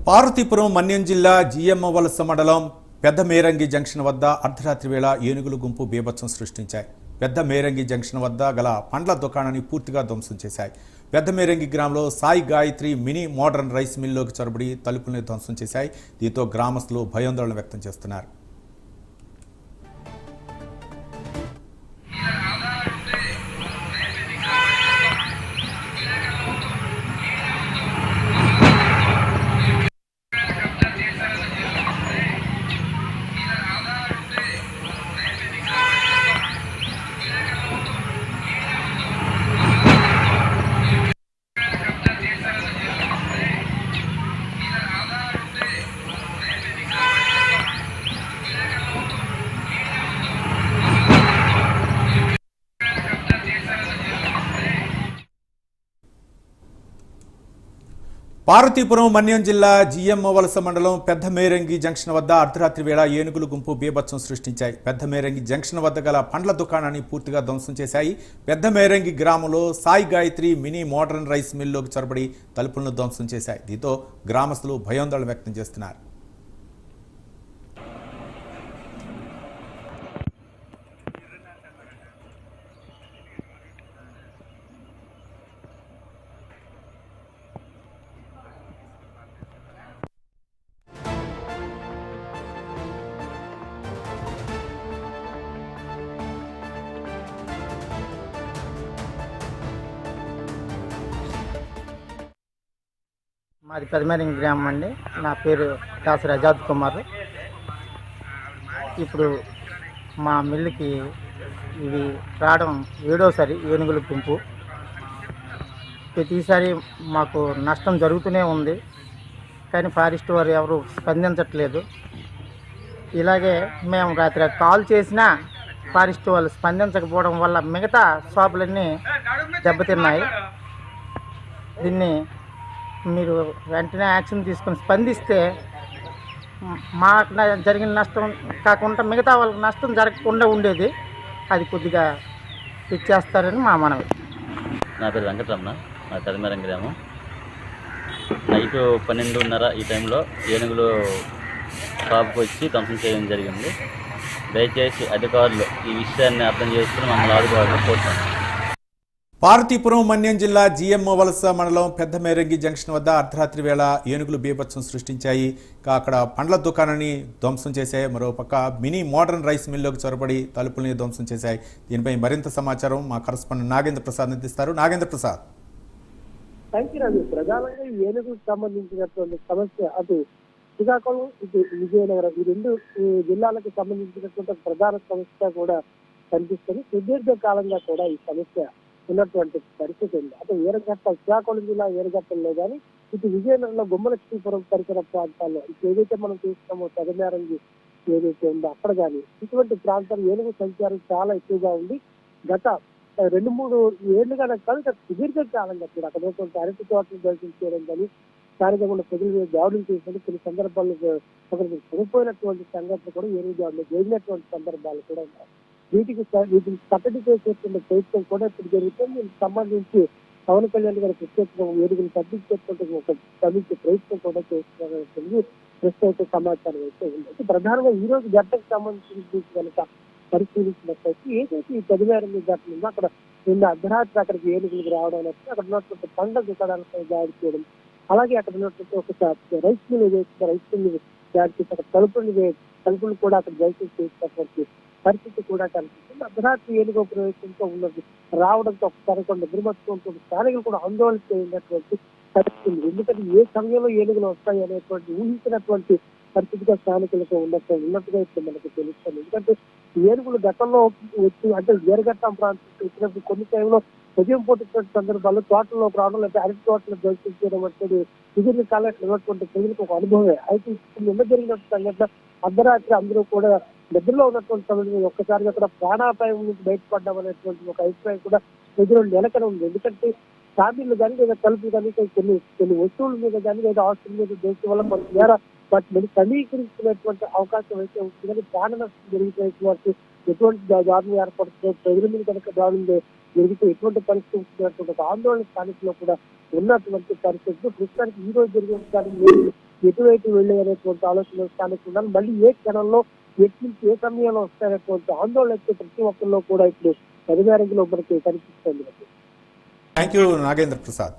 పార్వతీపురం మన్యం జిల్లా జిఎమ్మవలస మండలం పెద్ద మేరంగి జంక్షన్ వద్ద అర్ధరాత్రి వేళ ఏనుగుల గుంపు బీభత్సం సృష్టించాయి. పెద్ద మేరంగి జంక్షన్ వద్ద గల పండ్ల దుకాణాన్ని పూర్తిగా ధ్వంసం చేశాయి. పెద్ద మేరంగి గ్రామంలో Sai Gayatri mini modern rice మిల్లోకి చొరబడి తలుపుల్ని ధ్వంసం చేశాయి. దీంతో గ్రామస్తులు భయాందోళన వ్యక్తం చేస్తున్నారు. పార్వతీపురం మన్యం జిల్లా జిఎమ్మవలస మండలం పెద్ద మేరంగి జంక్షన్ వద్ద అర్ధరాత్రి వేళ ఏనుగుల గుంపు బీభత్సం సృష్టించాయి. పెద్ద మేరంగి జంక్షన్ వద్ద గల పండ్ల దుకాణాన్ని పూర్తిగా ధ్వంసం చేశాయి. పెద్ద మేరంగి గ్రామంలో Sai Gayatri mini modern rice మిల్లోకి చొరబడి తలుపులను ధ్వంసం చేశాయి. దీంతో గ్రామస్తులు భయాందోళన వ్యక్తం చేస్తున్నారు. మాది పెదమేరంగి గ్రామం అండి. నా పేరు దాసరి ఆజాద్ కుమార్. ఇప్పుడు మా మిల్లుకి ఇది రావడం 7వసారి ఏనుగుల గుంపు. ప్రతిసారి మాకు నష్టం జరుగుతూనే ఉంది, కానీ ఫారెస్ట్ వారు ఎవరు స్పందించట్లేదు. ఇలాగే మేము రాత్రి కాల్ చేసినా ఫారెస్ట్ వాళ్ళు స్పందించకపోవడం వల్ల మిగతా షాపులన్నీ దెబ్బతిన్నాయి. దీన్ని మీరు వెంటనే యాక్షన్ తీసుకొని స్పందిస్తే మాకు జరిగిన నష్టం కాకుండా మిగతా వాళ్ళకి నష్టం జరగకుండా ఉండేది. అది కొద్దిగా ఇచ్చేస్తారని మా మనవి. నా పేరు వెంకటరమణ, మా పెదమేరంగి గ్రామం. నైట్ 12:30 ఈ టైంలో ఏనుగులు షాప్కి వచ్చి ధ్వంసం చేయడం జరిగింది. దయచేసి అధికారులు ఈ విషయాన్ని అర్థం చేసుకుని మమ్మల్ని ఆదుకోవాలని కోరుతున్నాను. పార్వతీపురం మన్యం జిల్లా జిఎమ్మవలస మండలం పెద్ద మేరంగి జంక్షన్ వద్ద అర్ధరాత్రి వేళ ఏనుగులు బీభత్సం సృష్టించాయి. అక్కడ పండ్ల దుకాణాన్ని ధ్వంసం చేశాయి. మరోపక్క మినీ మోడర్న్ రైస్ మిల్లోకి చొరబడి తలుపుల్ని ధ్వంసం చేశాయి. దీనిపై మరింత సమాచారం మా కరస్పాండెంట్ నాగేంద్ర ప్రసాద్ అందిస్తారు. నాగేంద్ర ప్రసాద్. ప్రధానంగా ఏనుగుకు సంబంధించినటువంటి సమస్య అటు శ్రీకాకుళం, ఇటు విజయనగరం, ఈ రెండు జిల్లాలకు సంబంధించినటువంటి ప్రధాన సమస్య కూడా కనిపిస్తుంది. సుదీర్ఘ కాలంగా కూడా ఈ సమస్య ఉన్నటువంటి పరిస్థితి ఉంది. అటు ఏరగట్ట, శ్రీకాకుళం జిల్లా ఏరగట్టంలో కానీ, ఇటు విజయనగరంలో గుమ్మలక్ష్మీపురం పరిసర ప్రాంతాల్లో ఇటు ఏదైతే మనం చూస్తున్నామో పెదమేరంగి ఏదైతే ఉందో అక్కడ కానీ ఇటువంటి ప్రాంతాలు ఏనుగు సంచారం చాలా ఎక్కువగా ఉంది. గత 2-3 ఏళ్లుగా కాదు, సుదీర్ఘ కాలంగా కూడా అక్కడ ఉన్నటువంటి అరటి తోటలు దర్శనం చేయడం కానీ, స్థానికంగా ఉన్న ప్రజల మీద దాడులు చేసినట్టు కొన్ని సందర్భాల్లో ఒకరికి చనిపోయినటువంటి సంఘటనలు కూడా ఏనుగు దాడులు జరిగినటువంటి సందర్భాలు కూడా ఉన్నాయి. వీటిని కట్టడి చేసేటువంటి ప్రయత్నం కూడా ఇప్పుడు జరుగుతుంది. దీనికి సంబంధించి పవన్ కళ్యాణ్ గారి ప్రత్యేకంగా ఏడుగులు తగ్గించేటువంటి ఒక తగ్గించే ప్రయత్నం కూడా చేస్తున్నటువంటి ప్రస్తుత సమాచారం అయితే ఉంది. ప్రధానంగా ఈ రోజు ఘటనకు సంబంధించి కనుక పరిశీలించినట్లయితే ఏదైతే ఈ పెదమేరంగి ఘటన ఉందో అక్కడ నిన్న అర్ధరాత్రి అక్కడికి ఏనుగులకు రావడం అనేది అక్కడ ఉన్నటువంటి పండ్ల దుకాణాలపై దాడి చేయడం, అలాగే అక్కడ ఉన్నటువంటి ఒక రైస్ మిల్ ఏదైతే రైస్ మిల్ దాడి చేసి అక్కడ తలుపులు కూడా అక్కడ దయచేసి చేసినటువంటి పరిస్థితి కూడా కనిపిస్తుంది. అర్ధరాత్రి ఏనుగు ప్రవేశంతో ఉన్నది రావడంతో ఒకసారి కూడా నిద్రమత్వంతో స్థానికులు కూడా ఆందోళన చేయనటువంటి పరిస్థితి. ఎందుకంటే ఏ సమయంలో ఏనుగులు వస్తాయి అనేటువంటి ఊహించినటువంటి పరిస్థితిగా స్థానికులకు ఉన్నట్టుగా ఇప్పుడు మనకు తెలుస్తుంది. ఎందుకంటే ఏనుగులు గతంలో వచ్చి అంటే ఏరగట్టం ప్రాంతం వచ్చినప్పుడు కొన్ని టైంలో ఉదయం పూటటువంటి సందర్భాల్లో తోటల్లో రావడం, లేకపోతే అరటి తోటలు దర్శించడం అనేది సుదీర్ఘ కాలం ఉన్నటువంటి ప్రజలకు ఒక అనుభవమే. అయితే నిన్న జరిగినటువంటి సంఘటన అర్ధరాత్రి అందరూ కూడా నిద్రలో ఉన్నటువంటి సమయంలో ఒక్కసారిగా కూడా ప్రాణాపాయం నుంచి బయటపడ్డాం అనేటువంటి ఒక అభిప్రాయం కూడా ప్రజలు నెలకొని ఉంది. ఎందుకంటే షాపులు కానీ లేదా తలుపులు కానీ కొన్ని వస్తువుల మీద కానీ లేదా హాస్పిటల్ మీద దేశం వల్ల మన ద్వారా వాటిని సమీకరించుకునేటువంటి అవకాశం అయితే ఉంటుంది. కానీ ప్రాణ నష్టం జరిగిపోయేటువంటి ఎటువంటి దారులు ఏర్పడుతుందో, ప్రజల మీద కనుక దారులు జరిగితే ఎటువంటి పరిస్థితి ఉంటున్నటువంటి ఆందోళన స్థానికుల్లో కూడా ఉన్నటువంటి పరిస్థితులు ప్రస్తుతానికి ఈ రోజు జరిగిన ఎటువైపు వెళ్ళేదనేటువంటి ఆలోచన స్థానికున్నారు. మళ్ళీ ఏ క్షణంలో ఎటు నుంచి ఏ సమయంలో వస్తాయనేటువంటి ఆందోళన అయితే ప్రతి ఒక్కరిలో కూడా ఇప్పుడు పెదమేరంగిలో మనకి కనిపిస్తుంది. Thank you Nagendra Prasad.